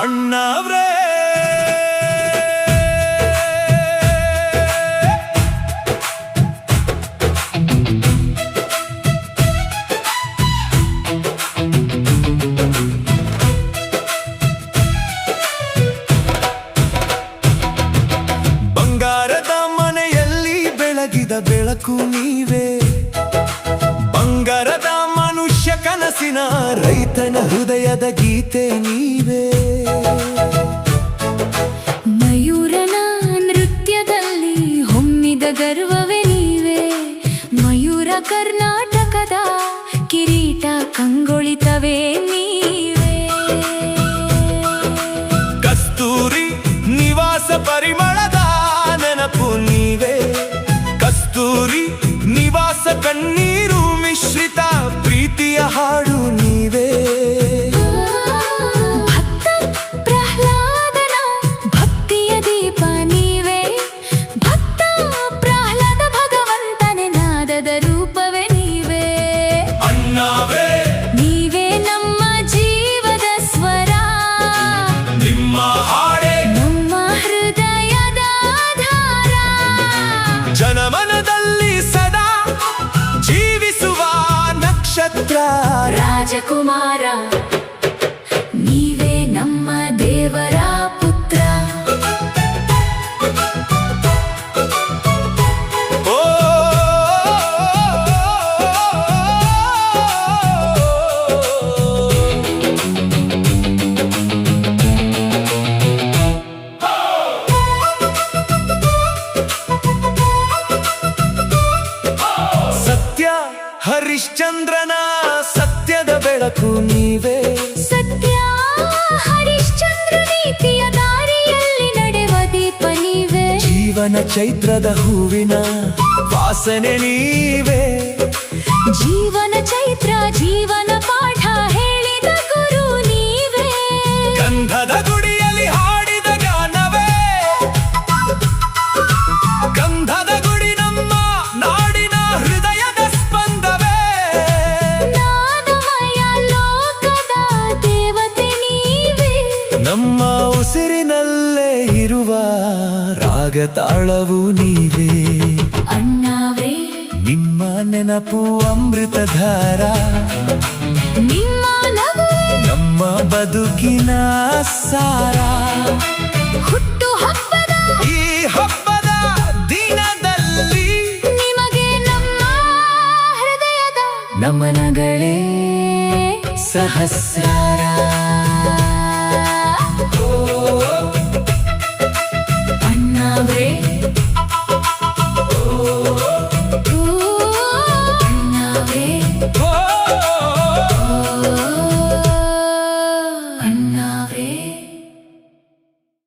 ಅಣ್ಣಾವ್ರೇ ಬಂಗಾರದ ಮನೆಯಲ್ಲಿ ಬೆಳಗಿದ ಬೆಳಕು ನೀವೇ, ಬಂಗಾರದ ಮನುಷ್ಯ ಕನಸಿನ ರೈತನ ಹೃದಯದ ಗೀತೆ ನೀವೇ. ಮಯೂರನ ನೃತ್ಯದಲ್ಲಿ ಹೊಮ್ಮಿದ ಗರ್ವವೇ ನೀವೇ, ಮಯೂರ ಕರ್ನಾಟಕದ ಕಿರೀಟ ಕಂಗೊಳಿತವೇ ನೀವೇ. ಕಸ್ತೂರಿ ನಿವಾಸ ಪರಿಮಳದ ನೆನಪು ನೀವೇ, ಕಸ್ತೂರಿ ನಿವಾಸ ಕಣ್ಣೀರು ಮಿಶ್ರಿತ ಪ್ರೀತಿಯ ಹಾಡು ನೀವೇ. ಭಕ್ತ ಪ್ರಹ್ಲಾದನ ಭಕ್ತಿಯ ದೀಪ ನೀವೇ, ಭಕ್ತ ಪ್ರಹ್ಲಾದ ಭಗವಂತನ ನಾದದ ರೂಪವೇ ನೀವೇ. ಅಣ್ಣಾವ್ರೇ ನೀವೇ ನಮ್ಮ ಜೀವದ ಸ್ವರ, ನಿಮ್ಮ ಹಾಡೆ ನಮ್ಮ ಹೃದಯದ ಆಧಾರ. ಜನಮನದಲ್ಲಿ ಸದಾ ಜೀವಿಸುವ ನಕ್ಷತ್ರ ರಾಜಕುಮಾರ ನೀವೇ ನಮ್ಮ ದೇವರ ಪುತ್ರ. ಓ ಸತ್ಯ ಹರಿಶ್ಚಂದ್ರನ ಸತ್ಯದ ಬೆಳಕು ನೀವೇ, ಸತ್ಯ ಹರಿಶ್ಚಂದ್ರ ನೀತಿಯ ದಾರಿಯಲ್ಲಿ ನಡೆವ ದೀಪ ನೀವೇ. ಜೀವನ ಚೈತ್ರದ ಹೂವಿನ ವಾಸನೆ ನೀವೇ, ಜೀವನ ಚೈತ್ರ ಜೀವನ ಪಾಠ ಹೇಳಿದ ಗುರು ನೀವೇ. ಗಂಧದ ಗುಡಿಯಲ್ಲಿ ಹಾಡಿದ ಗಾನವೇ, ಗಂಧದ ಗುಡಿ ನಮ್ಮ ನಾಡಿನ ಹೃದಯದ ಸ್ಪಂದವೇ. ನಾದಮಯ ಲೋಕದ ದೇವತೆ ನೀವೇ, ನಮ್ಮ ಉಸಿರಿನಲ್ಲೇ ಇರುವ ರಾಗ ತಾಳವು ನೀವೇ. ಅಣ್ಣಾವ್ರೇ ನಿಮ್ಮ ನೆನಪು ಅಮೃತಧಾರ, ನಿಮ್ಮ ನಗುವೆ ನಮ್ಮ ಬದುಕಿನ ಸಾರ. ಹುಟ್ಟು ಹಬ್ಬದ ಈ ಹಬ್ಬದ ದಿನದಲ್ಲಿ ನಿಮಗೆ ನಮ್ಮ ಹೃದಯದ ನಮನಗಳೇ ಸಹಸ್ರಾರ.